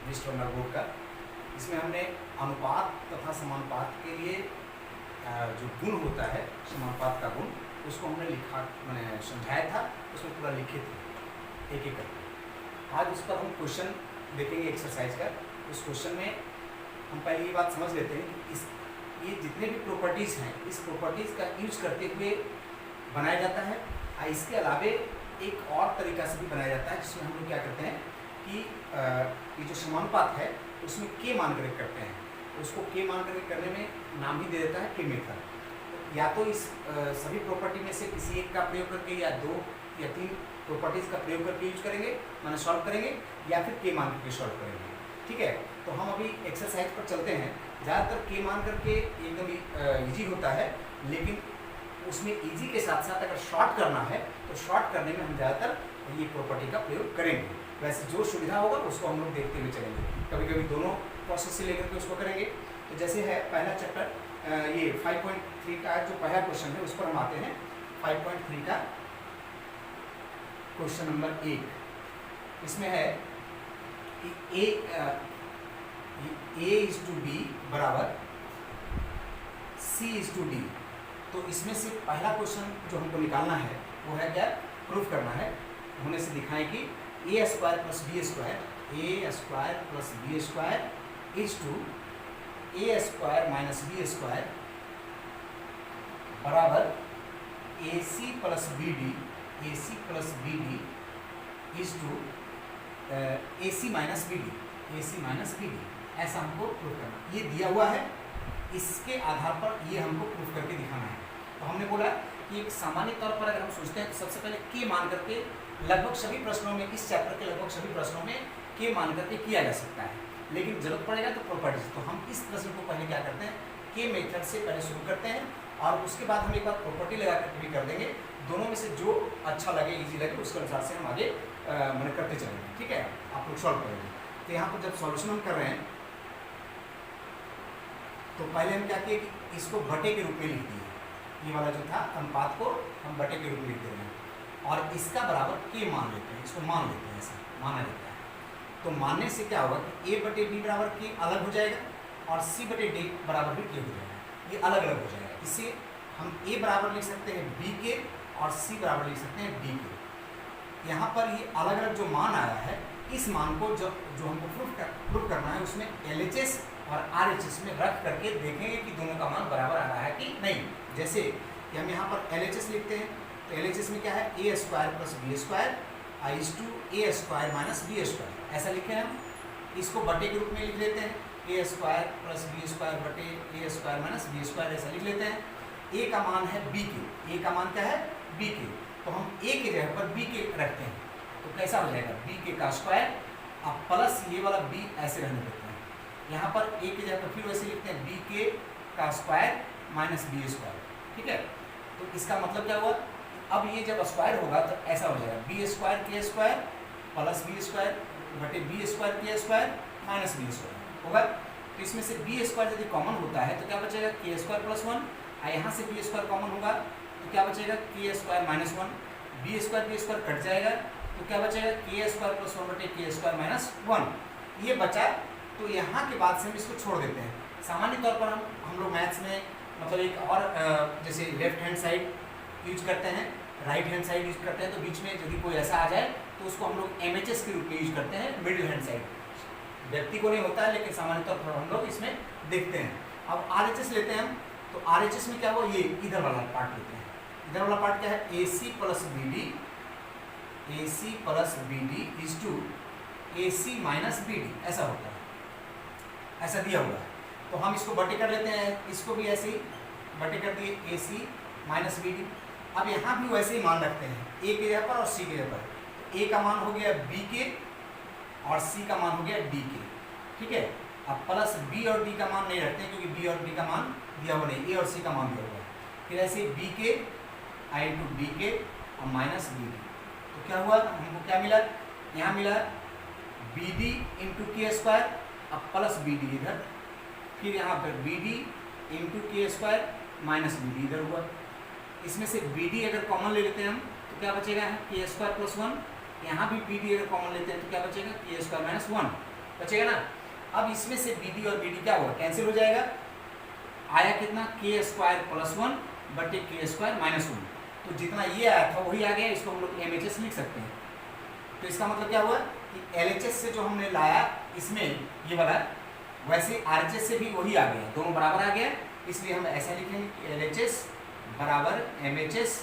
Vishwakarma board का। इसमें हमने अनुपात तथा समानुपात के लिए जो गुण होता है, समानुपात का गुण, उसको हमने लिखा मैंने समझाया था, उसमें पूरा लिखे थे एक एक करके। आज उस पर हम क्वेश्चन देखेंगे एक्सरसाइज का। उस क्वेश्चन में हम पहले ये बात समझ लेते हैं कि ये जितने भी प्रॉपर्टीज़ हैं, इस प्रॉपर्टीज़ का यूज करते हुए बनाया जाता है। इसके अलावे एक और तरीका से भी बनाया जाता है, जिसमें हम लोग क्या करते हैं कि ये जो समानुपात है उसमें के मान करके करते हैं। उसको के मान करके करने में नाम ही दे देता है के मेथड। या तो इस सभी प्रॉपर्टी में से किसी एक का प्रयोग करके, या 2 या 3 प्रॉपर्टीज़ का प्रयोग करके यूज करेंगे, माने सॉल्व करेंगे, या फिर के मान करके सॉल्व करेंगे। ठीक है, तो हम अभी एक्सरसाइज पर चलते हैं। ज़्यादातर के मान करके एकदम ईजी होता है, लेकिन उसमें इजी के साथ साथ अगर शॉर्ट करना है तो शॉर्ट करने में हम ज़्यादातर ये प्रॉपर्टी का प्रयोग करेंगे। वैसे जो सुविधा होगा उसको हम लोग देखते हुए चलेंगे, कभी कभी दोनों प्रोसेस से लेकर के उसको करेंगे। तो जैसे है पहला चैप्टर, ये 5.3 का जो पहला क्वेश्चन है उस पर हम आते हैं। 5.3 का क्वेश्चन नंबर 1 इसमें है कि A is to B बराबर C is to D। तो इसमें से पहला क्वेश्चन जो हमको निकालना है वो है क्या, प्रूफ करना है। होने से दिखाएं कि a square plus B square is to A square minus b square बराबर a c plus B D is to a c minus B D. ऐसा हमको प्रूफ करना, ये दिया हुआ है, इसके आधार पर ये हमको प्रूफ करके दिखाना है। तो हमने बोला कि एक सामान्य तौर पर अगर हम सोचते हैं तो सबसे पहले के मान करके लगभग सभी प्रश्नों में, इस चैप्टर के लगभग सभी प्रश्नों में के मान करके किया जा सकता है, लेकिन जरूरत पड़ेगा तो प्रॉपर्टीज। तो हम इस प्रश्न को पहले क्या करते हैं, के मेथड से पहले शुरू करते हैं, और उसके बाद हम एक बार प्रॉपर्टी लगा करके भी कर देंगे। दोनों में से जो अच्छा लगे, ईजी लगे, उसके अनुसार से हम आगे मैंने करते चलेंगे। ठीक है, आप लोग सॉल्व करेंगे। तो यहाँ पर जब सॉल्यूशन हम कर रहे हैं तो पहले हम क्या किए कि इसको बटे के रूप में लिख दिए। ये वाला जो था अनुपात को हम बटे के रूप में लिख दे रहे हैं, और इसका बराबर के मान लेते हैं, इसको मान लेते हैं, ऐसा माना जाता है। तो मानने से क्या होगा कि ए बटे बी बराबर के अलग हो जाएगा, और सी बटे डी बराबर भी के हो जाएगा, ये अलग अलग हो जाएगा। इससे हम ए बराबर लिख सकते हैं बी के, और सी बराबर लिख सकते हैं डी के। यहाँ पर ये अलग अलग जो मान आया है, इस मान को जो हमको प्रूफ करना है, उसमें LHS और RHS में रख करके देखेंगे कि दोनों का मान बराबर आ रहा है कि नहीं। जैसे कि हम यहाँ पर LHS लिखते हैं, तो LHS में क्या है, a square plus B square is to A square minus b square, ऐसा लिखे हम। इसको बटे के रूप में लिख लेते हैं, ए स्क्वायर प्लस बी स्क्वायर बटे ए स्क्वायर माइनस बी स्क्वायर, ऐसा लिख लेते हैं। ए का मान है बी के, ए का मान क्या है बी के, तो हम ए के जगह पर बी के रखते हैं, तो कैसा हो जाएगा बी के का स्क्वायर, अब प्लस ये वाला बी ऐसे रहने देते हैं। यहाँ पर ए के जगह पर फिर वैसे लिखते हैं बी के का स्क्वायर माइनस बी स्क्वायर। ठीक है, तो इसका मतलब क्या हुआ, अब ये जब स्क्वायर होगा तो ऐसा हो जाएगा बी स्क्वायर के स्क्वायर प्लस बी स्क्वायर बटे बी स्क्वायर के स्क्वायर माइनस बी स्क्वायर होगा। तो इसमें से बी स्क्वायर यदि कॉमन होता है तो क्या बचेगा, के स्क्वायर प्लस 1, और यहाँ से बी स्क्वायर कॉमन होगा तो क्या बचेगा, के square minus 1, B square cut जाएगा तो क्या बचेगा, के स्क्वायर प्लस 1 बटे के स्क्वायर माइनस 1, ये बचा। तो यहाँ के बाद से हम इसको छोड़ देते हैं। सामान्य तौर पर हम लोग मैथ्स में मतलब एक और जैसे लेफ्ट हैंड साइड यूज करते हैं, राइट हैंड साइड यूज करते हैं, तो बीच में यदि कोई ऐसा आ जाए तो उसको हम लोग MHS के रूप में यूज करते हैं, मिडिल हैंड साइड। व्यक्ति को नहीं होता है, लेकिन सामान्य तौर पर हम लोग इसमें देखते हैं। अब RHS लेते हैं हम, तो RHS में क्या हुआ, ये इधर वाला पार्ट लेते हैं। इधर वाला पार्ट क्या है, AC plus B D is to AC minus B D, ऐसा होता है, ऐसा दिया हुआ है। तो हम इसको बटे कर लेते हैं, इसको भी ऐसे ही बटे कर दिए AC माइनस बी डी। अब यहाँ भी वैसे ही मान रखते हैं, ए के जगह पर और सी के जगह पर। ए का मान हो गया बी के और सी का मान हो गया डी के। ठीक है, अब प्लस बी और डी का मान नहीं रखते हैं, क्योंकि बी और डी का मान दिया हुआ नहीं, ए और सी का मान दिया हुआ है। फिर ऐसे बी के आई इंटू डी के और माइनस बी डी। तो क्या हुआ, हमको क्या मिला, यहाँ मिला बी डी इंटू के स्क्वायर, अब प्लस बी डी इधर, फिर यहाँ पर बी डी इंटू के स्क्वायर माइनस बी डी इधर हुआ। इसमें से बी डी अगर कॉमन ले लेते हैं हम तो क्या बचेगा, के स्क्वायर प्लस 1, यहाँ भी बी डी अगर कॉमन लेते हैं तो क्या बचेगा, के स्क्वायर माइनस 1। बचेगा ना। अब इसमें से बी डी और बी डी क्या होगा, कैंसिल हो जाएगा। आया कितना, के स्क्वायर प्लस 1 बटे के स्क्वायर माइनस 1। तो जितना ये आया था वही आ गया, इसको हम लोग एमएचएस लिख सकते हैं। तो इसका मतलब क्या हुआ कि एलएचएस से जो हमने लाया इसमें ये वाला, वैसे आरएचएस से भी वही आ गया, दोनों बराबर आ गया। इसलिए हम ऐसा लिखेंगे कि एलएचएस बराबर एमएचएस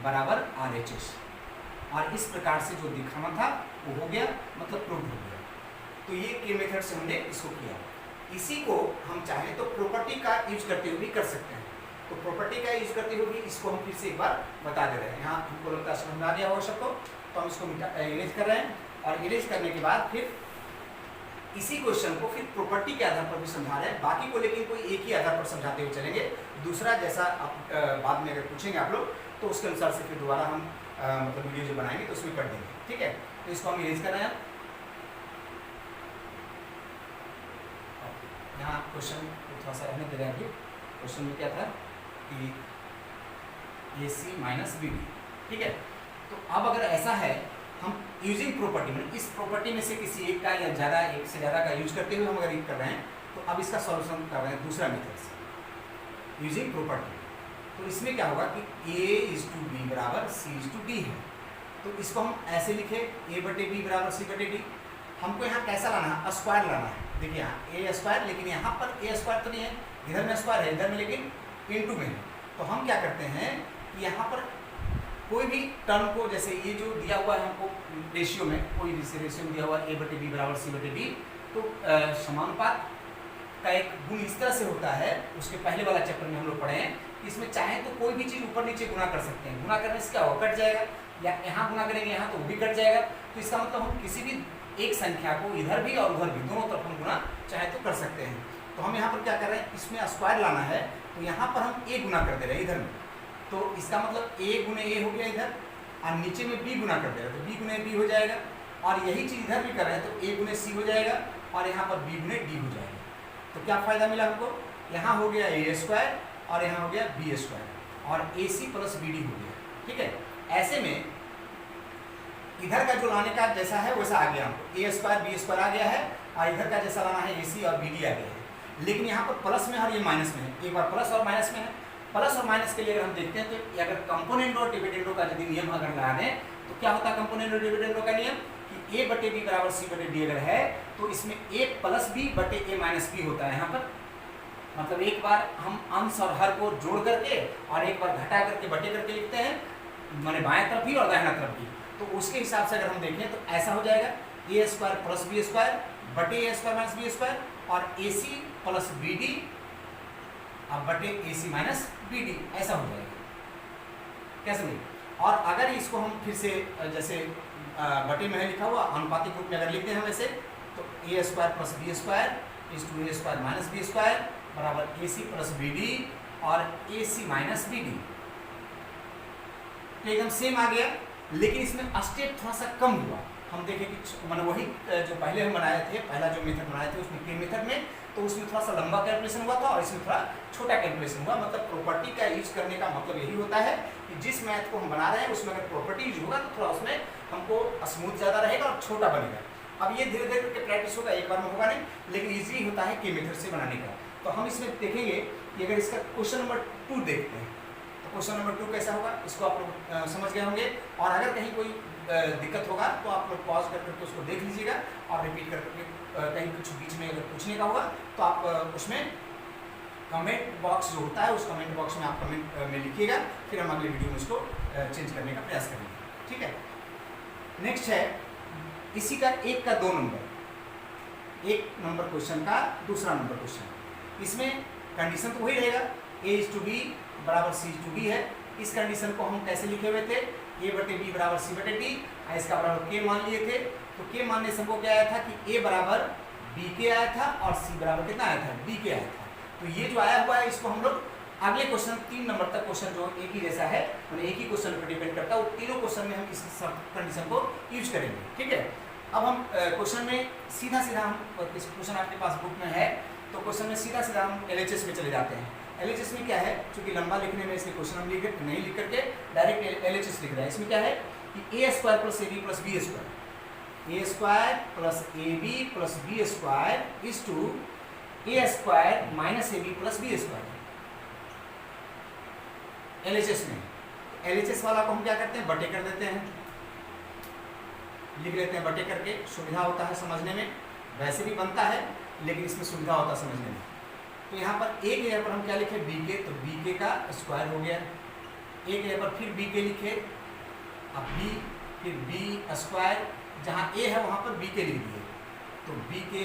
बराबर आरएचएस। और इस प्रकार से जो दिखाना था वो हो गया, मतलब प्रूव हो गया। तो ये के मेथड से हमने इसको किया। इसी को हम चाहें तो प्रॉपर्टी का यूज करते हुए भी कर सकते हैं। तो प्रॉपर्टी का यूज करते हुए भी इसको हम फिर से एक बार बता दे रहे हैं। यहाँ हमको लगता है समझ में आ गया होगा सबको। तो हम इसको इरेज कर रहे हैं, और इरेज करने के बाद फिर इसी क्वेश्चन को फिर प्रॉपर्टी के आधार पर भी समझा रहे हैं, बाकी को लेकिन कोई एक ही आधार पर समझाते हुए चलेंगे। दूसरा जैसा आप बाद में अगर पूछेंगे आप लोग तो उसके अनुसार से फिर दोबारा हम मतलब वीडियो जो बनाएंगे तो उसमें कर देंगे, ठीक है। तो इसको हम इरेज कर रहे हैं। यहाँ क्वेश्चन को थोड़ा सा रहने दे रहे हैं। अभी क्वेश्चन में क्या था कि AC माइनस BD, ठीक है। तो अब अगर ऐसा है, हम यूजिंग प्रॉपर्टी में इस प्रॉपर्टी में से किसी एक का या ज़्यादा, एक से ज़्यादा का यूज करते हुए हम अगर ये कर रहे हैं, तो अब इसका सॉल्यूशन कर रहे हैं दूसरा मेथड से, यूजिंग प्रॉपर्टी। तो इसमें क्या होगा कि A/B बराबर C/D है। तो इसको हम ऐसे लिखे A/B बराबर C/D। हमको यहाँ कैसा लाना है, स्क्वायर लाना है। देखिए यहाँ A स्क्वायर, लेकिन यहाँ पर A स्क्वायर तो नहीं है, इधर में स्क्वायर है, इधर में लेकिन इनटू में है। तो हम क्या करते हैं कि यहाँ पर कोई भी टर्म को, जैसे ये जो दिया हुआ है हमको रेशियो में, कोई रेशियो में दिया हुआ है A/B बराबर C/D, तो समानुपात का एक गुण इस तरह से होता है, उसके पहले वाला चैप्टर में हम लोग पढ़े हैं। इसमें चाहे तो कोई भी चीज़ ऊपर नीचे गुना कर सकते हैं। गुना करने से क्या होगा, कट जाएगा, या यहाँ गुना करेंगे यहाँ तो वो भी कट जाएगा। तो इसका मतलब हम किसी भी एक संख्या को इधर भी और उधर भी दोनों तरफ हम गुना चाहे तो कर सकते हैं। तो हम यहाँ पर क्या कर रहे हैं, इसमें स्क्वायर लाना है, तो यहाँ पर हम A गुना कर दे रहे हैं इधर में। तो इसका मतलब A गुने A हो गया इधर, और नीचे में B गुना कर दे रहे हैं, तो B गुने B हो जाएगा। और यही चीज़ इधर भी कर रहे हैं, तो A गुने C हो जाएगा, और यहाँ पर B गुने D हो जाएगा। तो क्या फ़ायदा मिला हमको, यहाँ हो गया A स्क्वायर और यहाँ हो गया B स्क्वायर, और AC प्लस BD हो गया, ठीक है। ऐसे में इधर का जो लाने का जैसा है वैसा आ गया हमको, A स्क्वायर B स्क्वायर आ गया है, और इधर का जैसा लाना है AC और BD आ गया है। लेकिन यहाँ पर प्लस में है और ये माइनस में है, एक बार प्लस और माइनस में है। प्लस और माइनस के लिए अगर हम देखते हैं तो अगर कंपोनेंट और डिविडेंडों का यदि नियम अगर लगा दें तो क्या होता है कंपोनेंट और डिविडेंडों का नियम कि A/B बराबर C/D अगर है तो इसमें A प्लस B बटे A माइनस B होता है। यहाँ पर मतलब एक बार हम अंश और हर को जोड़ करके और एक बार घटा करके बटे करके लिखते हैं, माने बाएं तरफ भी और दाहिना तरफ भी। तो उसके हिसाब से अगर हम देखें तो ऐसा हो जाएगा A square plus B square बटे A square minus B square, और AC प्लस BD अब बटे AC माइनस BD, ऐसा हो जाएगा। क्या समझे। और अगर इसको हम फिर से जैसे बटे में है लिखा हुआ अनुपातिक रूप में अगर लिखते हैं वैसे, तो A square plus B square is to A square minus B square बराबर AC प्लस BD और AC माइनस BD। तो एकदम सेम आ गया, लेकिन इसमें स्टेप थोड़ा सा कम हुआ। हम देखें कि मैंने वही जो पहले हम बनाए थे, पहला जो मेथड बनाए थे उसमें के मेथड में, तो उसमें थोड़ा सा लंबा कैलकुलेशन हुआ था और इसमें थोड़ा छोटा कैलकुलेशन हुआ। मतलब प्रॉपर्टी का यूज करने का मतलब यही होता है कि जिस मैथ को हम बना रहे हैं उसमें अगर प्रॉपर्टी यूज होगा तो थोड़ा उसमें हमको स्मूथ ज़्यादा रहेगा और छोटा बनेगा। अब ये धीरे धीरे करके प्रैक्टिस होगा, एक बार में होगा नहीं, लेकिन ईजी होता है के मेथड से बनाने का। तो हम इसमें देखेंगे कि अगर इसका क्वेश्चन नंबर 2 देखते हैं तो क्वेश्चन नंबर 2 कैसा होगा, इसको आप लोग समझ गए होंगे। और अगर कहीं कोई दिक्कत होगा तो आप लोग पॉज करके उसको देख लीजिएगा और रिपीट करके कहीं कुछ बीच में अगर पूछने का होगा तो आप उसमें कमेंट बॉक्स जो होता है उस कमेंट बॉक्स में आप कमेंट में लिखिएगा, फिर हम अगले वीडियो में उसको चेंज करने का प्रयास करेंगे, ठीक है। नेक्स्ट है इसी का 1 का 2 नंबर, 1 नंबर क्वेश्चन का दूसरा नंबर क्वेश्चन। इसमें कंडीशन तो वही रहेगा, A/B बराबर C/D है। इस कंडीशन को हम कैसे लिखे हुए थे, A/B बराबर C/D, इसका बराबर K मान लिए थे। तो K मानने से हमको क्या आया था कि A बराबर BK आया था और C बराबर कितना आया था, BK आया था। तो ये जो आया हुआ है इसको हम लोग अगले क्वेश्चन 3 नंबर तक क्वेश्चन जो एक ही जैसा है, मतलब एक ही क्वेश्चन पर डिपेंड करता है, वो तीनों क्वेश्चन में हम इस सब कंडीशन को यूज करेंगे, ठीक है। अब हम क्वेश्चन में सीधा हम क्वेश्चन आपके पास बुक में है तो क्वेश्चन में सीधा हम LHS में चले जाते हैं। LHS में क्या है, चूंकि लंबा लिखने में इसलिए क्वेश्चन हम नहीं लिख करके डायरेक्ट LHS लिख रहे हैं। इसमें क्या है कि A square plus AB plus B square, A square plus A B plus B square is to A square minus A B plus B square LHS में। एलएचएस वाला को हम क्या करते हैं, बटे कर देते हैं, लिख लेते हैं बटे करके, सुविधा होता है समझने में, वैसे भी बनता है लेकिन इसमें सुविधा होता है समझने में। तो यहाँ पर एक जगह पर हम क्या लिखे बी के, तो बी के का स्क्वायर हो गया। एक जगह पर फिर बी के लिखे, अब बी फिर बी स्क्वायर, जहाँ ए है वहाँ पर बी के लिख दिए, तो बी के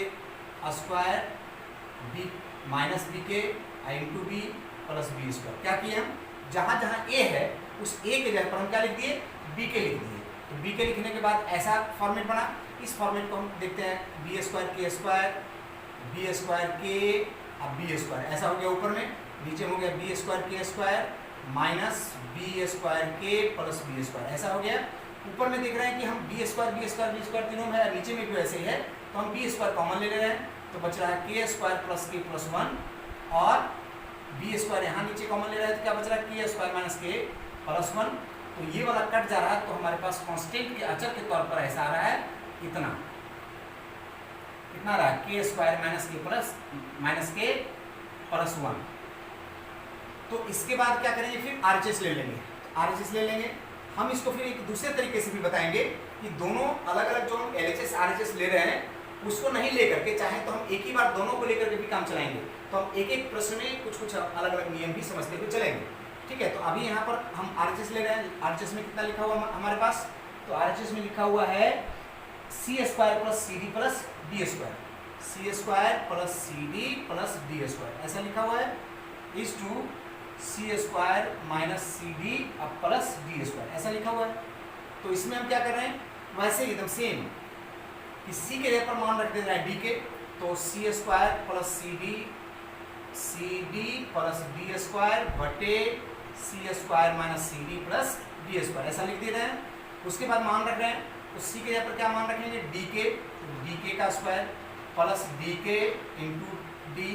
स्क्वायर बी माइनस बी के into B plus B square. क्या किए हम, जहाँ जहाँ ए है उस ए के जगह पर हम क्या लिख दिए, बी के लिख दिए। तो बी के लिखने के बाद ऐसा फॉर्मेट बना, इस फॉर्मेट को हम देखते हैं बी स्क्वायर के स्क्वायर बी स्क्वायर के अब बी स्क्वायर, ऐसा हो गया ऊपर में, नीचे हो गया बी स्क्वायर के स्क्वायर माइनस बी स्क्वायर के प्लस बी स्क्वायर, ऐसा हो गया। ऊपर में देख रहे हैं कि हम बी स्क्वायर तीनों में है, नीचे में भी वैसे ही है, तो हम बी स्क्वायर कॉमन ले रहे हैं, तो बच रहा है के स्क्वायर प्लस के प्लस 1 और बी स्क्वायर यहाँ नीचे कॉमन ले रहे हैं, तो क्या बच रहा है के स्क्वायर माइनस के प्लस 1। तो ये वाला कट जा रहा है, तो हमारे पास कांस्टेंट के अचर के तौर पर ऐसा आ रहा है, इतना रहा के स्क्वायर माइनस के प्लस 1। तो इसके बाद क्या करेंगे, फिर आरएचएस ले लेंगे। आरएचएस ले लेंगे हम, इसको फिर एक दूसरे तरीके से भी बताएंगे कि दोनों अलग अलग जो हम एलएचएस आरएचएस ले रहे हैं उसको नहीं लेकर के, चाहे तो हम एक ही बार दोनों को लेकर के भी काम चलाएंगे, तो हम एक एक प्रश्न में कुछ कुछ अलग अलग नियम भी समझते हुए चलेंगे। ठीक है, तो अभी यहाँ पर हम आरएचएस ले रहे हैं। आरएचएस में कितना लिखा हुआ हमारे पास, तो आरएचएस में लिखा हुआ है c square plus c d plus d square, c square plus c d plus d square, ऐसा लिखा हुआ है, is to c square minus c d plus d square, ऐसा लिखा हुआ है। तो इसमें हम क्या कर रहे हैं, वैसे एकदम सेम कि सी के जगह पर मान रख दे रहा है डी के, तो c square plus c d plus d square बटे c square minus c d plus d square, ऐसा लिख दे रहे हैं। उसके बाद मान रख रहे हैं, तो सी के जगह पर क्या मान रखेंगे, डी के का स्क्वायर प्लस डी के into D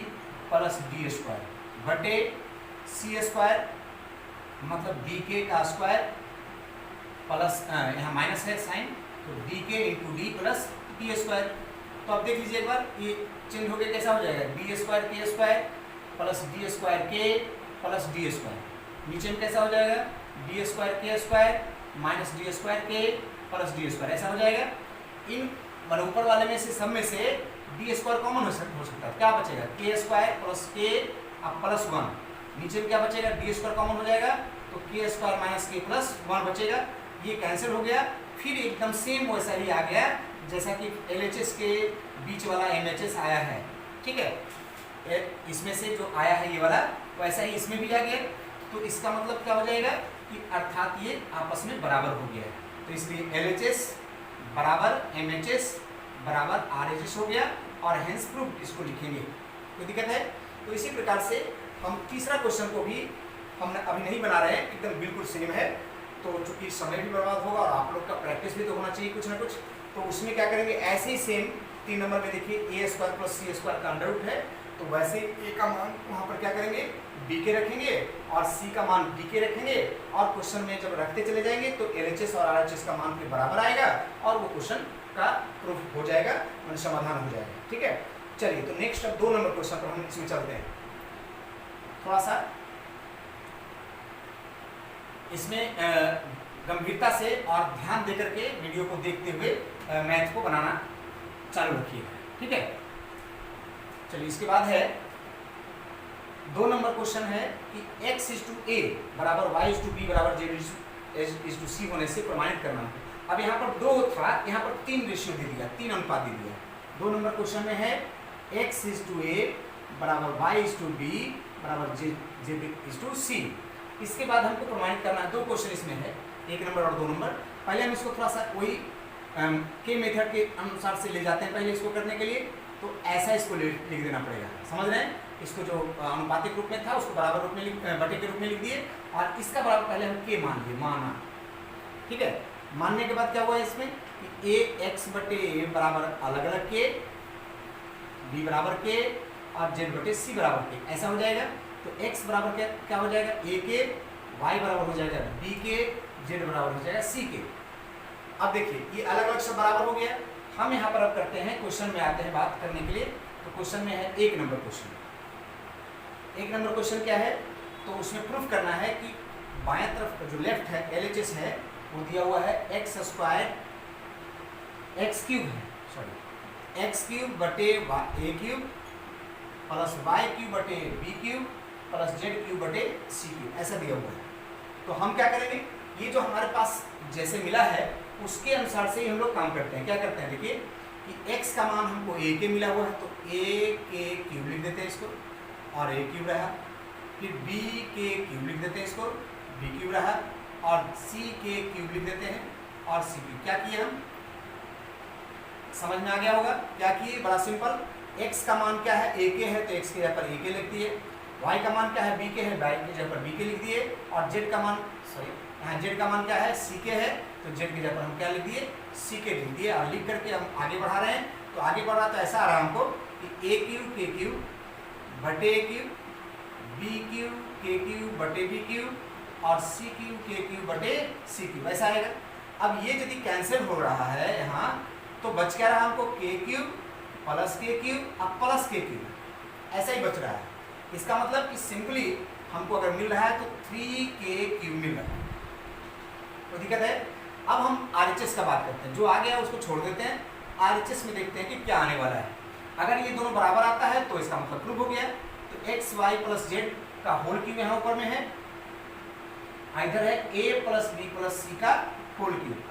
plus d square बटे सी स्क्वायर मतलब डी के का स्क्वायर प्लस यहाँ माइनस है साइन, तो डी के into D plus d square. तो अब देख लीजिए एक बार, ये चेंज हो गया, कैसा हो जाएगा, डी स्क्वायर के स्क्वायर प्लस डी स्क्वायर के प्लस डी स्क्वायर, नीचे में कैसा हो जाएगा, डी स्क्वायर के स्क्वायर माइनस डी स्क्वायर के प्लस डी स्क्वायर, ऐसा हो जाएगा। इन मतलब ऊपर वाले में से सब में से डी स्क्वायर कॉमन हो सकता है, क्या बचेगा, के स्क्वायर प्लस के प्लस 1, नीचे में क्या बचेगा, डी स्क्वायर कॉमन हो जाएगा, तो के स्क्वायर माइनस के प्लस 1 बचेगा, ये कैंसिल हो गया। फिर एकदम सेम वैसा ही आ गया जैसा कि एलएचएस के बीच वाला एमएचएस आया है। ठीक है, इसमें से जो आया है ये वाला वैसा ही इसमें भी आ गया, तो इसका मतलब क्या हो जाएगा कि अर्थात ये आपस में बराबर हो गया है। तो इसलिए एलएचएस बराबर एमएचएस बराबर आरएचएस हो गया, और हेंस प्रूफ इसको लिखेंगे, कोई दिक्कत है। तो इसी प्रकार से हम तीसरा क्वेश्चन को भी हमने अभी नहीं बना रहे हैं, एकदम बिल्कुल सेम है, तो चूंकि समय भी बर्बाद होगा और आप लोग का प्रैक्टिस भी तो होना चाहिए कुछ ना कुछ, तो उसमें क्या करेंगे, ऐसे ही सेम 3 नंबर में देखिए ए स्क्वायर प्लस सी स्क्वायर का अंडर रूट है, तो वैसे ए का मान वहाँ पर क्या करेंगे, डी के रखेंगे और सी का मान डी के रखेंगे, और क्वेश्चन में जब रखते चले जाएंगे तो एलएचएस और आरएचएस का मान के बराबर आएगा और वो क्वेश्चन का प्रूफ हो जाएगा, मतलब समाधान हो जाएगा। ठीक है, चलिए तो नेक्स्ट अब 2 नंबर क्वेश्चन पर हम इसमें चलते हैं। थोड़ा सा इसमें गंभीरता से और ध्यान देकर के वीडियो को देखते हुए मैथ को बनाना चालू रखिएगा। ठीक है, चलिए इसके बाद है 2 नंबर क्वेश्चन है कि x इज टू ए बराबर y इज टू बी बराबर z इज टू सी होने से प्रमाणित करना। अब यहाँ पर 2 था, यहाँ पर 3 रेशियो दे दिया, 3 अनुपात दे दिया। 2 नंबर क्वेश्चन में है x इज टू ए बराबर y इज टू बी बराबर z इज टू सी। इसके बाद हमको प्रमाणित करना है, 2 क्वेश्चन इसमें है, 1 नंबर और 2 नंबर। पहले हम इसको थोड़ा सा वही के मेथड के अनुसार से ले जाते हैं पहले इसको करने के लिए, तो ऐसा इसको लिख देना पड़ेगा, समझ रहे हैं। इसको जो अनुपातिक रूप में था उसको बराबर रूप में बटे के रूप में लिख दिए, और इसका बराबर पहले हम के मान लिए, माना। ठीक है, मानने के बाद क्या हुआ इसमें कि ए एक्स बटे ए बराबर अलग अलग के, बी बराबर के और जेड बटे सी बराबर के, ऐसा हो जाएगा। तो x बराबर क्या हो जाएगा, a के, y बराबर हो जाएगा b के, z बराबर हो जाएगा c के। अब देखिए ये अलग अलग सब बराबर हो गया, हम यहाँ पर अब करते हैं, क्वेश्चन में आते हैं बात करने के लिए। तो क्वेश्चन में है 1 नंबर क्वेश्चन। 1 नंबर क्वेश्चन क्या है, तो उसमें प्रूफ करना है कि बाएं तरफ का जो लेफ्ट है LHS है वो दिया हुआ है x स्क्वायर x क्यूब है, सॉरी x क्यूब बटे a cube plus y cube बटे b cube plus z cube बटे c क्यूब, ऐसा दिया हुआ है। तो हम क्या करेंगे, ये जो हमारे पास जैसे मिला है उसके अनुसार से ही हम लोग काम करते हैं। क्या करते हैं, देखिए कि x का मान हमको a के मिला हुआ है तो a के क्यूब लिख देते हैं इसको, और a क्यूब रहा। फिर b के क्यूब लिख देते हैं इसको, b क्यूब रहा, और c के क्यूब लिख देते हैं, और c क्यूब। क्या किए हम, समझ में आ गया होगा क्या किए, बड़ा सिंपल। x का मान क्या है, a के है तो x के जगह पर a के लिख दिए, y का मान क्या है b के है, y के जगह पर b के लिख दिए, और z का मान यहाँ z का मान क्या है c के है तो z की जगह पर हम क्या लिख दिए, c के लिख दिए, और लिख करके हम आगे बढ़ा रहे हैं। तो आगे बढ़ रहा तो ऐसा आ रहा हमको कि a क्यूब k क्यूब बटे a cube, b cube k cube बटे b क्यूब, और c क्यूब k क्यूब बटे c क्यूब, ऐसा आएगा। अब ये यदि कैंसिल हो रहा है यहाँ तो बच क्या रहा हमको, k cube plus k cube अब प्लस k क्यूब, ऐसा ही बच रहा है। इसका मतलब कि सिंपली हमको अगर मिल रहा है तो 3k क्यूब मिल रहा है, कोई दिक्कत है। अब हम RHS का बात करते हैं, जो आ गया उसको छोड़ देते हैं, RHS में देखते हैं कि क्या आने वाला है। अगर ये दोनों बराबर आता है तो इसका मतलब प्रूफ हो गया। तो x y प्लस z का होल क्यूब यहाँ ऊपर में है, इधर है a plus b plus c का होल क्यूब,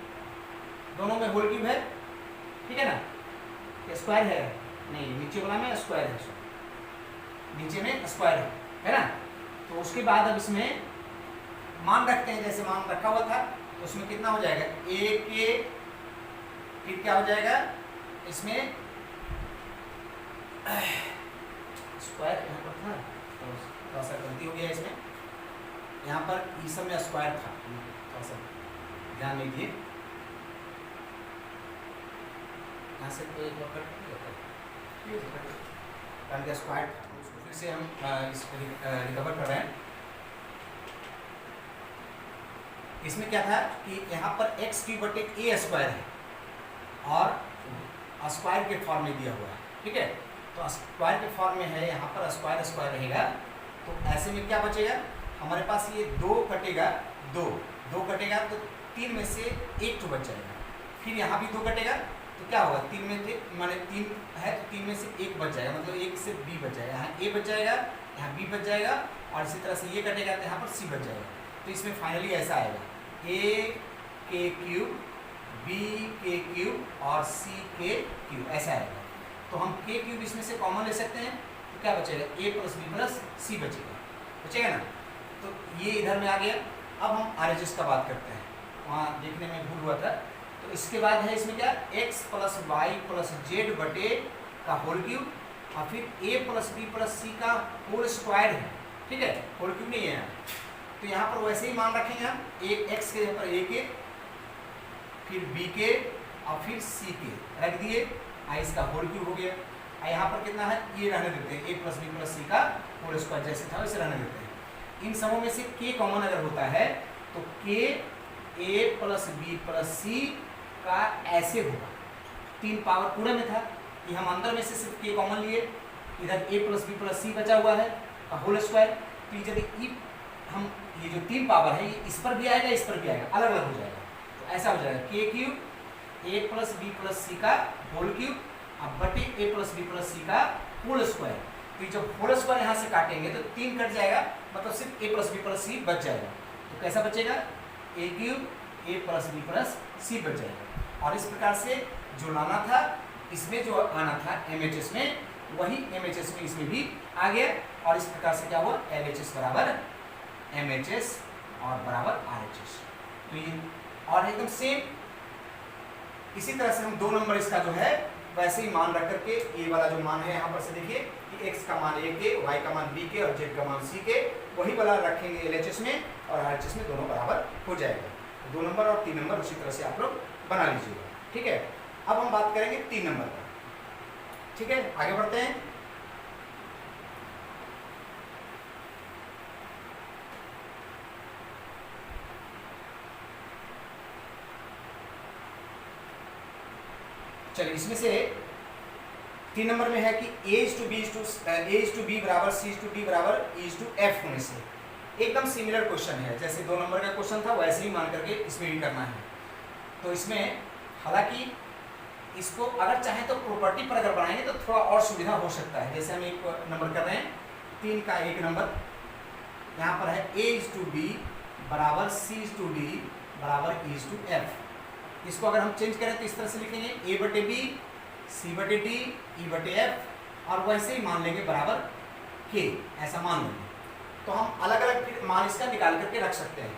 दोनों में होल क्यूब है, ठीक है ना। स्क्वायर है नहीं, नीचे वाला में स्क्वायर है, नीचे में स्क्वायर है ना। तो उसके बाद अब इसमें मान रखते हैं, जैसे मान रखा हुआ था तो उसमें कितना हो जाएगा, a के, फिर क्या हो जाएगा इसमें स्क्वायर यहाँ पर था तो थोड़ा सा गलती हो गया इसमें, यहाँ पर इस सब में स्क्वायर था, थोड़ा सा ध्यान नहीं दिए, यहाँ से कोई कारण का स्क्वायर था, उसको फिर से हम इसको रिकवर कर रहे हैं। इसमें क्या था कि यहाँ पर x की बटे a स्क्वायर है और स्क्वायर के फॉर्म में दिया हुआ है, ठीक है। तो स्क्वायर के फॉर्म में है, यहाँ पर स्क्वायर स्क्वायर रहेगा, तो ऐसे में क्या बचेगा हमारे पास, ये 2 कटेगा, 2 कटेगा तो 3 में से 1 तो बच जाएगा, फिर यहाँ भी 2 कटेगा तो क्या होगा, 3 में से माने 3 है तो 3 में से 1 बच जाएगा, मतलब 1 से b बच जाएगा, यहाँ a बच जाएगा, यहाँ b बच जाएगा, और इसी तरह से ये कटेगा तो यहाँ पर c बच जाएगा। तो इसमें फाइनली ऐसा आएगा a के क्यूब b के क्यूब और c के क्यूब, ऐसा आएगा। तो हम k क्यूब इसमें से कॉमन ले सकते हैं, तो क्या बचेगा, a plus b plus c बचेगा ना। तो ये इधर में आ गया। अब हम RHS का बात करते हैं, वहाँ देखने में भूल हुआ था। तो इसके बाद है इसमें क्या, x plus Y plus Z बटे का होल क्यूब, और फिर a प्लस बी प्लस सी का होल स्क्वायर है, ठीक है, होल क्यूब नहीं है यहाँ। तो यहाँ पर वैसे ही मान रखेंगे हम, x के यहाँ पर a के, फिर b के, और फिर c के रख दिए, इसका होल क्यूब हो गया। यहाँ पर कितना है, ये रहने देते हैं, a प्लस बी प्लस सी का होल स्क्वायर जैसे था वैसे रहने देते हैं। इन समों में से k कॉमन अगर होता है तो k a plus B plus सी का ऐसे होगा, 3 पावर पूरे में था, कि हम अंदर में से सिर्फ k कॉमन लिए, इधर a प्लस बी प्लस सी बचा हुआ है का होल स्क्वायर। तो यदि हम ये जो 3 पावर है ये इस पर भी आएगा, इस पर भी आएगा, अलग अलग हो जाएगा। तो ऐसा हो जाएगा k cube a plus B plus सी का होल क्यूब अब बटे a प्लस बी प्लस सी का होल स्क्वायर। तो जब होल स्क्वायर यहाँ से काटेंगे तो 3 कट जाएगा, मतलब सिर्फ a plus B plus c बच जाएगा। तो कैसा बचेगा, a cube a plus B plus c बच जाएगा। और इस प्रकार से जो लाना था, इसमें जो आना था MHS में, वही MHS में इसमें भी आ गया। और इस प्रकार से क्या हुआ, LHS बराबर MHS और बराबर RHS। तो ये और एकदम सेम इसी तरह से हम 2 नंबर इसका जो है वैसे ही मान रख करके, ए वाला जो मान है यहाँ पर से देखिए कि x का मान a के, y का मान b के और z का मान c के, वही वाला रखेंगे LHS में, और RHS में दोनों बराबर हो जाएगा। 2 नंबर और 3 नंबर उसी तरह से आप लोग बना लीजिएगा, ठीक है। अब हम बात करेंगे 3 नंबर का, ठीक है, आगे बढ़ते हैं। चलिए इसमें से 3 नंबर में है कि A/B बराबर C/D बराबर E/F होने से एकदम सिमिलर क्वेश्चन है, जैसे 2 नंबर का क्वेश्चन था वैसे ही मान करके इसमें भी करना है। तो इसमें हालांकि इसको अगर चाहें तो प्रॉपर्टी पर अगर बनाएंगे तो थोड़ा और सुविधा हो सकता है। जैसे हम एक नंबर कर रहे हैं 3 का 1 नंबर, यहाँ पर है A/B बराबर C/D बराबर E/F। इसको अगर हम चेंज करें तो इस तरह से लिखेंगे A/B C/D E/F और वैसे ही मान लेंगे बराबर K, ऐसा मान लेंगे। तो हम अलग अलग मान इसका निकाल करके रख सकते हैं।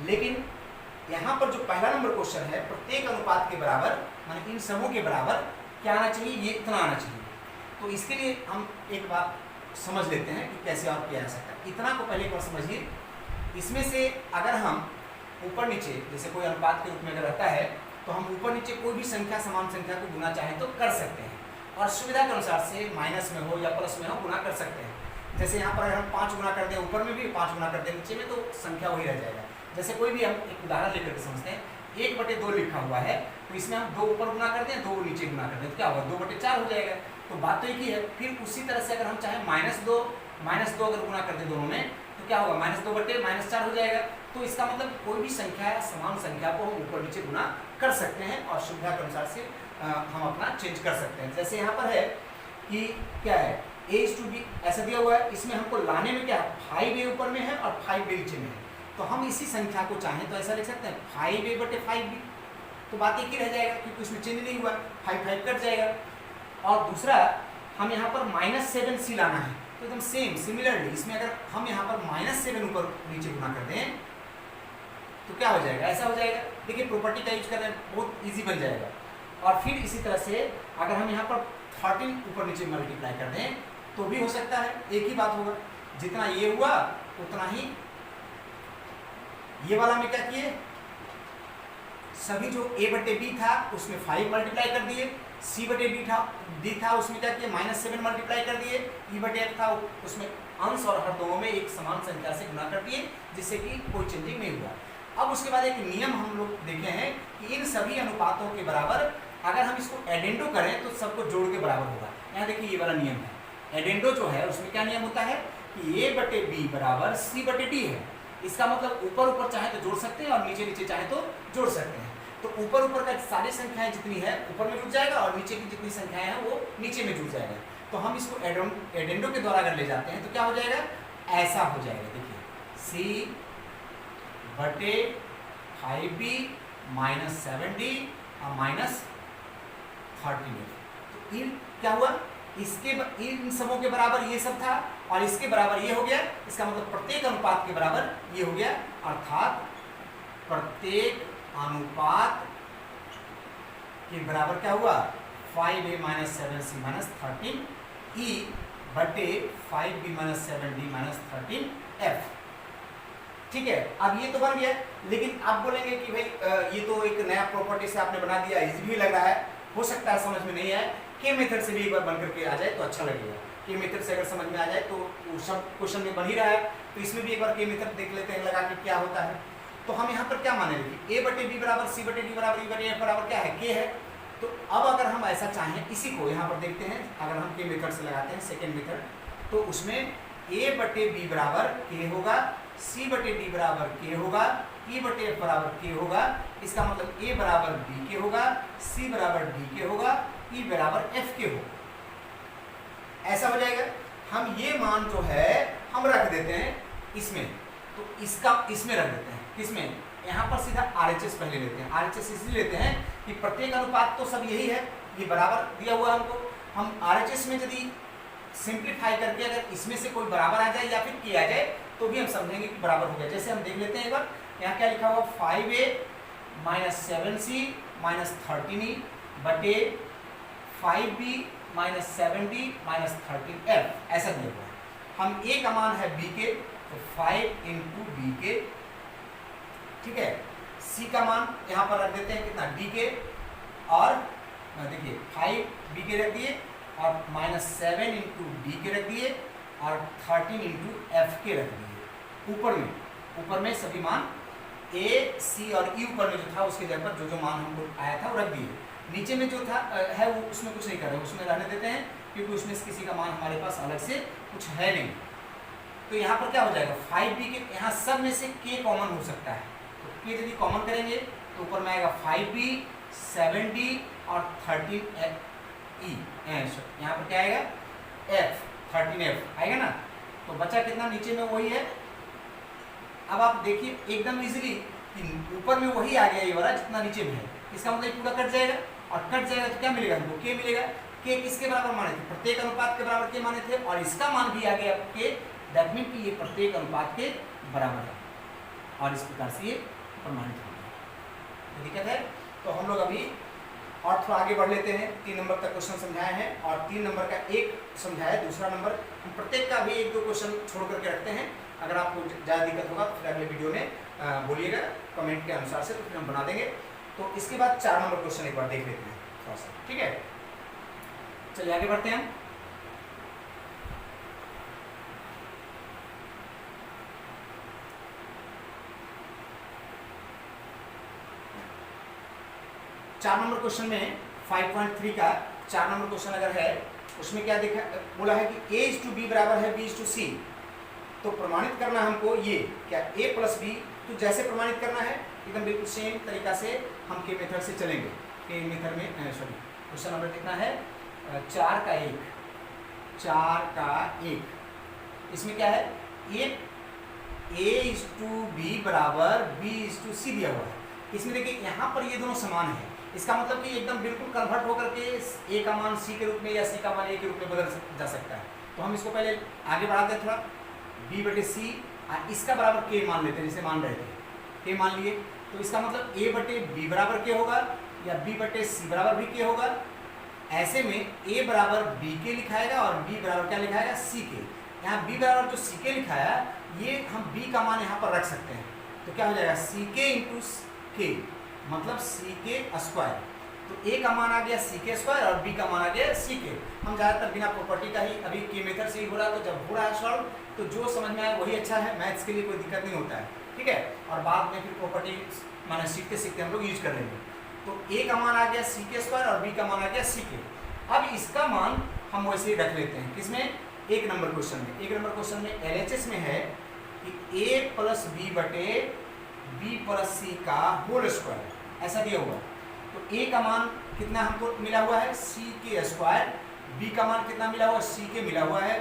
लेकिन यहाँ पर जो पहला नंबर क्वेश्चन है प्रत्येक अनुपात के बराबर माने इन समूह के बराबर क्या आना चाहिए, ये इतना आना चाहिए। तो इसके लिए हम एक बात समझ लेते हैं कि कैसे और किया जा सकता है। इतना को पहले एक बार समझिए। इसमें से अगर हम ऊपर नीचे जैसे कोई अनुपात के रूप में अगर रहता है तो हम ऊपर नीचे कोई भी संख्या समान संख्या को गुना चाहें तो कर सकते हैं, और सुविधा के अनुसार से माइनस में हो या प्लस में हो गुना कर सकते हैं। जैसे यहाँ पर अगर हम 5 गुना कर दें ऊपर में भी, 5 गुना कर दें नीचे में, तो संख्या वही रह जाएगा। जैसे कोई भी हम एक उदाहरण लेकर के समझते हैं, 1/2 लिखा हुआ है तो इसमें हम 2 ऊपर गुना कर दें 2 नीचे गुना कर दें तो क्या होगा 2/4 हो जाएगा। तो बात तो एक ही है। फिर उसी तरह से अगर हम चाहें -2 अगर गुना कर दें दोनों में तो क्या होगा -2/-4 हो जाएगा। तो इसका मतलब कोई भी संख्या या समान संख्या को हम ऊपर नीचे गुना कर सकते हैं और सुविधा के अनुसार से हम अपना चेंज कर सकते हैं। जैसे यहाँ पर है कि क्या है A/B ऐसा दिया हुआ है, इसमें हमको लाने में क्या है 5A ऊपर में है और 5B नीचे में है। तो हम इसी संख्या को चाहें तो ऐसा लिख सकते हैं 5A/5B, तो बात एक ही रह जाएगा क्योंकि उसमें चेंज नहीं हुआ, 5 कट जाएगा। और दूसरा हम यहाँ पर -7C लाना है तो एकदम सेम सिमिलरली इसमें अगर हम यहाँ पर -7 ऊपर नीचे गुना कर दें तो क्या हो जाएगा, ऐसा हो जाएगा। देखिए प्रॉपर्टी का यूज कर रहे हैं, बहुत इजी बन जाएगा। और फिर इसी तरह से अगर हम यहाँ पर 13 ऊपर नीचे मल्टीप्लाई कर दें तो भी हो सकता है, एक ही बात होगा। जितना ये हुआ उतना ही ये वाला में क्या किए, सभी जो A/B था उसमें 5 मल्टीप्लाई कर दिए, C/D था उसमें क्या किए -7 मल्टीप्लाई कर दिए, E/F था उसमें अंश और हर दोनों में एक समान संख्या से गुना कर दिए, जिससे कि कोई चेंजिंग नहीं हुआ। अब उसके बाद एक नियम हम लोग देखे हैं कि इन सभी अनुपातों के बराबर अगर हम इसको एडेंडो करें तो सबको जोड़ के बराबर होगा। यहाँ देखिए ये वाला नियम है एडेंडो जो है, उसमें क्या नियम होता है कि A/B बराबर C/D है। इसका मतलब ऊपर ऊपर चाहे तो जोड़ सकते हैं और नीचे नीचे चाहे तो जोड़ सकते हैं। तो ऊपर ऊपर का सारी संख्याएं जितनी है ऊपर में जुड़ जाएगा और नीचे की जितनी संख्याएं हैं वो नीचे में जुड़ जाएगा। तो हम इसको एडेंडो के द्वारा अगर ले जाते हैं तो क्या हो जाएगा, ऐसा हो जाएगा। देखिए C/5B -7D और -13। तो इन क्या हुआ, इसके इन समूह के बराबर ये सब था और इसके बराबर ये हो गया। इसका मतलब प्रत्येक अनुपात के बराबर ये हो गया, अर्थात प्रत्येक अनुपात के बराबर क्या हुआ 5A -7C -13 E/5B -7D -13F। ठीक है, अब ये तो बन गया। लेकिन आप बोलेंगे कि भाई ये तो एक नया प्रॉपर्टी से आपने बना दिया, इजी भी लग रहा है, हो सकता है समझ में नहीं आए, के मेथड से भी एक बार बन करके आ जाए तो अच्छा लगेगा। के मेथड से अगर समझ में आ जाए तो सब क्वेश्चन में बन ही रहा है, तो इसमें भी एक बार के मेथड देख लेते हैं लगा के क्या होता है। तो हम यहाँ पर क्या मानेंगे A/B बराबर C/D बराबर E/F बराबर क्या है K है। तो अब अगर हम ऐसा चाहें इसी को यहाँ पर देखते हैं, अगर हम के मेथड से लगाते हैं सेकेंड मेथड, तो उसमें A/B बराबर K होगा, C/D बराबर K होगा, E/F बराबर K होगा। इसका मतलब A बराबर BK होगा, C बराबर DK होगा, E बराबर FK होगा। ऐसा हो जाएगा। हम ये मान जो है हम रख देते हैं इसमें, तो इसका इसमें रख देते हैं, किसमें, यहाँ पर सीधा RHS पहले लेते हैं। RHS इसलिए लेते हैं कि प्रत्येक अनुपात तो सब यही है, ये बराबर दिया हुआ हमको। हम RHS में यदि सिंप्लीफाई करके अगर इसमें से कोई बराबर आ जाए या फिर किया जाए तो भी हम समझेंगे कि बराबर हो गया। जैसे हम देख लेते हैं एक बार, यहाँ क्या लिखा हुआ 5A -7C -13E बटे 5B -7D -13F, ऐसा दिया हुआ है। हम A का मान है BK, तो 5 × BK, ठीक है। C का मान यहाँ पर रख देते हैं कितना DK, और देखिए 5 BK रख दिए और -7 × DK रख दिए और 13 × FK रख दिए। ऊपर में सभी मान A, C और E ऊपर में जो था उसके जगह पर जो मान हमको आया था वो रख दिए। नीचे में जो था है वो उसमें कुछ नहीं कर रहे, उसमें रहने देते हैं क्योंकि उसमें से किसी का मान हमारे पास अलग से कुछ है नहीं। तो यहाँ पर क्या हो जाएगा 5b के यहाँ सब में से k कॉमन हो सकता है, तो k यदि कॉमन करेंगे तो ऊपर में आएगा 5b 7d और 13e, यहाँ पर क्या आएगा f 13f आएगा ना। तो बचा कितना नीचे में वही है। अब आप देखिए एकदम इजीली ऊपर में वही आ गया ये वाला जितना नीचे में है, इसका मतलब पूरा कट जाएगा और कट जाएगा तो क्या मिलेगा हमको k मिलेगा। k किसके बराबर माने थे, प्रत्येक अनुपात के बराबर k माने थे और इसका मान भी आ गया k, दैट मीन कि ये प्रत्येक अनुपात के बराबर है और इस प्रकार से ये प्रमाणित हो गया। दिक्कत है तो हम लोग अभी और थोड़ा आगे बढ़ लेते हैं। 3 नंबर का क्वेश्चन समझाए हैं और 3 नंबर का एक समझाया, दूसरा नंबर हम प्रत्येक का भी 1-2 क्वेश्चन छोड़ करके रखते हैं। अगर आपको ज़्यादा दिक्कत होगा तो फिर अगले वीडियो में बोलिएगा कमेंट के अनुसार से, तो फिर हम बना देंगे। तो इसके बाद 4 नंबर क्वेश्चन एक बार देख लेते हैं थोड़ा सा, ठीक है। चलिए आगे बढ़ते हैं। चार नंबर क्वेश्चन में 5.3 का 4 नंबर क्वेश्चन अगर है उसमें क्या देखा बोला है कि a/b बराबर है b/c। तो प्रमाणित करना हमको ये क्या a + b, तो जैसे प्रमाणित करना है एकदम बिल्कुल सेम तरीका से हम के मेथड से चलेंगे। के मेथड में सॉरी क्वेश्चन नंबर कितना है 4 का 1, 4 का 1। इसमें क्या है a/b बराबर b/c दिया हुआ है। इसमें देखिए यहाँ पर ये दोनों समान है, इसका मतलब कि एकदम बिल्कुल कन्वर्ट होकर के a का मान c के रूप में या c का मान a के रूप में बदल जा सकता है। तो हम इसको पहले आगे बढ़ाते हैं थोड़ा, b/c इसका बराबर k मान लेते हैं, जैसे मान रहे थे k मान लिए, तो इसका मतलब a/b बराबर k होगा या b/c बराबर भी k होगा। ऐसे में a बराबर b के लिखाएगा और b बराबर क्या लिखाएगा c के। यहाँ b बराबर जो c के लिखाया ये हम b का मान यहाँ पर रख सकते हैं, तो क्या हो जाएगा ck × k मतलब ck²। तो a का मान आ गया ck² और b का मान आ गया ck। हम ज़्यादातर बिना प्रॉपर्टी का ही अभी के मेथड से ही हो रहा है, तो जब हो रहा है सॉल्व तो जो समझ में आए वही अच्छा है, मैथ्स के लिए कोई दिक्कत नहीं होता है, ठीक है। और बाद में फिर प्रॉपर्टी माने सीखते सीखते हम लोग यूज कर लेंगे। तो a का मान आ गया ck² और b का मान आ गया ck। अब इसका मान हम वैसे ही रख लेते हैं किसमें 1 नंबर क्वेश्चन में। 1 नंबर क्वेश्चन में LHS में है कि a + b/b + c का होल स्क्वायर ऐसा दिया हुआ। तो a का मान कितना हमको मिला हुआ है ck², b का मान कितना मिला हुआ ck मिला हुआ है,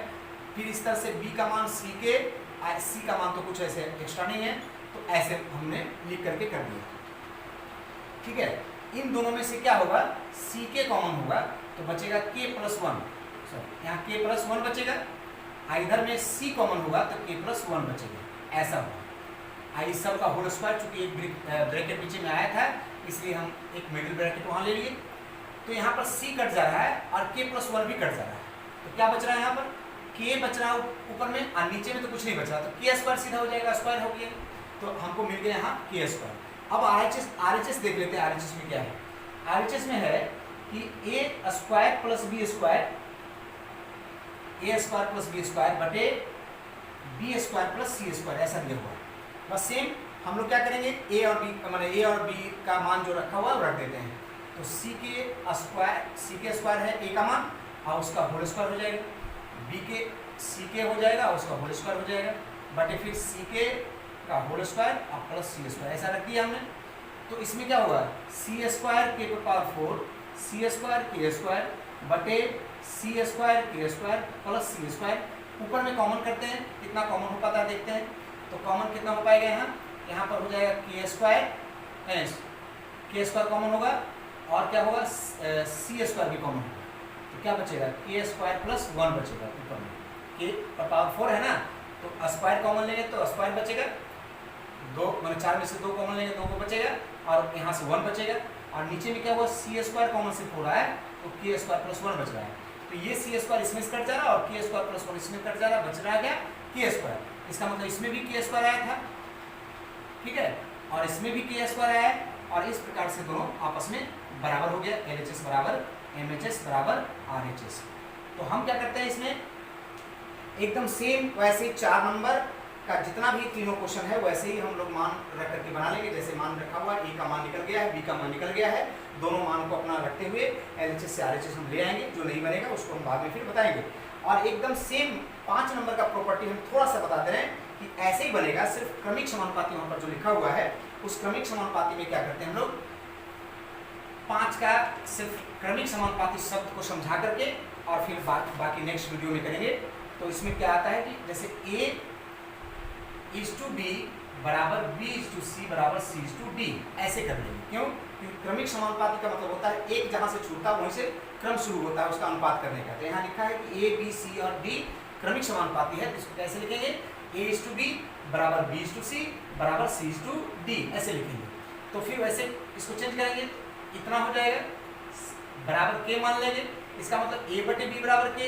फिर इस तरह से b का मान ck, c का मान तो कुछ ऐसे एक्स्ट्रा नहीं है, तो ऐसे हमने लिख करके कर दिया, ठीक है। इन दोनों में से क्या होगा ck कॉमन होगा तो बचेगा k+1, यहाँ k+1 बचेगा। इधर में c कॉमन होगा तो k+1 बचेगा, ऐसा होगा। इस सब का होल स्क्वायर, चूंकि एक ब्रैकेट पीछे में आया था इसलिए हम एक मिडिल ब्रैकेट वहाँ ले लिए। तो यहाँ पर c कट जा रहा है और k+1 भी कट जा रहा है, तो क्या बच रहा है यहाँ पर k बच रहा है ऊपर में और नीचे में तो कुछ नहीं बच रहा, तो k² सीधा हो जाएगा, स्क्वायर हो गया, तो हमको मिल गया यहाँ k²। अब RHS देख लेते हैं। RHS में क्या है, RHS में है कि a² + b² बटे b² + c² ऐसा दिया हुआ है। बस सेम हम लोग क्या करेंगे a और b का मान जो रखा हुआ है वो रख देते हैं। तो ck² है a का मान और उसका होल स्क्वायर हो जाएगा, ck हो जाएगा और उसका होल स्क्वायर हो जाएगा, बटे फिर ck का होल स्क्वायर और प्लस c² ऐसा रख दिया हमने। तो इसमें क्या होगा c² k⁴ c² बटे c² k² प्लस c²। ऊपर में कॉमन करते हैं, कितना कॉमन हो पाता है देखते हैं। तो कॉमन कितना हो पाएगा यहाँ पर हो जाएगा k² कॉमन होगा और क्या होगा c² भी कॉमन होगा, तो क्या बचेगा k² + 1 बचेगा। ऊपर में k⁴ है ना, तो स्क्वायर कॉमन लेंगे तो स्क्वायर बचेगा, 4 में से 2 कॉमन लेंगे 2 को बचेगा और यहाँ से 1 बचेगा। और नीचे में क्या हुआ c² कॉमन से हो रहा है तो k² + 1 बच रहा है, तो ये c² इसमें कट जा रहा है और k² + 1 इसमें कट जा रहा है, बच रहा है क्या k²। इसका मतलब इसमें भी k² आया था, ठीक है, और इसमें भी k² आया है, और इस प्रकार से दोनों आपस में बराबर हो गया, LHS बराबर MHS बराबर RHS। तो हम क्या करते हैं इसमें एकदम सेम वैसे 4 नंबर का जितना भी तीनों क्वेश्चन है वैसे ही हम लोग मान रख करके बना लेंगे। जैसे मान रखा हुआ है, ए का मान निकल गया है, बी का मान निकल गया है, दोनों मान को अपना रखते हुए एलएचएस से आरएचएस हम ले आएंगे। जो नहीं बनेगा उसको हम बाद में फिर बताएंगे। और एकदम सेम 5 नंबर का प्रॉपर्टी हम थोड़ा सा बता दे रहे हैं कि ऐसे ही बनेगा, सिर्फ क्रमिक समानुपाती वहाँ पर जो लिखा हुआ है उस क्रमिक समानुपाती में क्या करते हैं हम लोग 5 का सिर्फ क्रमिक समानुपाती शब्द को समझा करके और फिर बाकी नेक्स्ट वीडियो में करेंगे। तो इसमें क्या आता है कि जैसे A:B बराबर B:C बराबर C:D ऐसे कर लेंगे। क्यों? क्योंकि क्रमिक समानुपाती का मतलब होता है एक जहां से छूटता है वहीं से क्रम शुरू होता है उसका अनुपात करने का। तो यहाँ लिखा है कि A, B, C और D क्रमिक समानुपाती है, तो इसको कैसे लिखेंगे? A:B बराबर B:C बराबर C:D ऐसे लिखेंगे। तो फिर वैसे इसको चेंज करेंगे, इतना हो जाएगा, बराबर के मान लेंगे। इसका मतलब A/B बराबर के,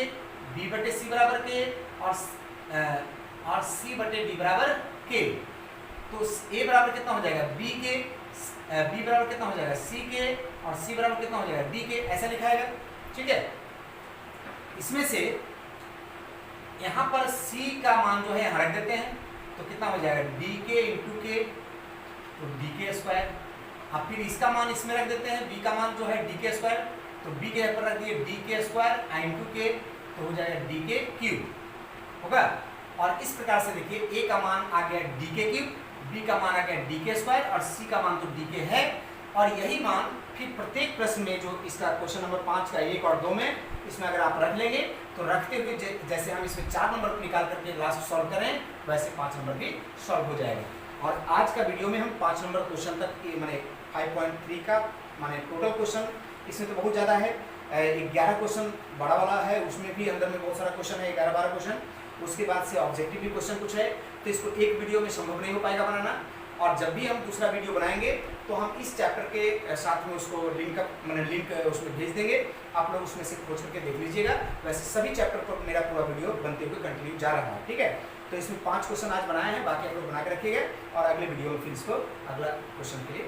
B/C बराबर के और C/D बराबर के। तो A बराबर कितना हो जाएगा? B के, B बराबर कितना हो जाएगा? C के, और C बराबर कितना हो जाएगा? D के। ऐसा लिखाएगा, ठीक है। इसमें से यहाँ पर C का मान जो है यहाँ रख देते हैं, तो कितना हो जाएगा? DK इंटू के, तो DK स्क्वायर। अब फिर इसका मान इसमें रख देते हैं, B का मान जो है DK स्क्वायर, तो B के पर रख दिए DK स्क्वायर इंटू के, तो हो जाएगा DK क्यूब होगा। और इस प्रकार से देखिए A का मान आ गया DK क्यूब, B का मान आ गया DK स्क्वायर और C का मान तो DK है। और यही मान फिर प्रत्येक प्रश्न में जो इसका क्वेश्चन नंबर 5 का 1 और 2 में इसमें अगर आप रख लेंगे तो रखते हुए जैसे हम इसमें 4 नंबर निकाल करके लास्ट सॉल्व करें वैसे 5 नंबर भी सॉल्व हो जाएगा। और आज का वीडियो में हम 5 नंबर क्वेश्चन तक माने 5.3 का माने टोटल क्वेश्चन इसमें तो बहुत ज़्यादा है। 11 क्वेश्चन बड़ा वाला है, उसमें भी अंदर में बहुत सारा क्वेश्चन है, 11-12 क्वेश्चन। उसके बाद से ऑब्जेक्टिव भी क्वेश्चन कुछ है, तो इसको एक वीडियो में संभव नहीं हो पाएगा बनाना। और जब भी हम दूसरा वीडियो बनाएंगे तो हम इस चैप्टर के साथ में उसको लिंक उसमें भेज देंगे, आप लोग उसमें से खोज करके देख लीजिएगा। वैसे सभी चैप्टर पर मेरा पूरा वीडियो बनते हुए कंटिन्यू जा रहा है, ठीक है। तो इसमें 5 क्वेश्चन आज बनाए हैं, बाकी आप लोग बना के रखिएगा और अगले वीडियो में फिर इसको अगला क्वेश्चन के लिए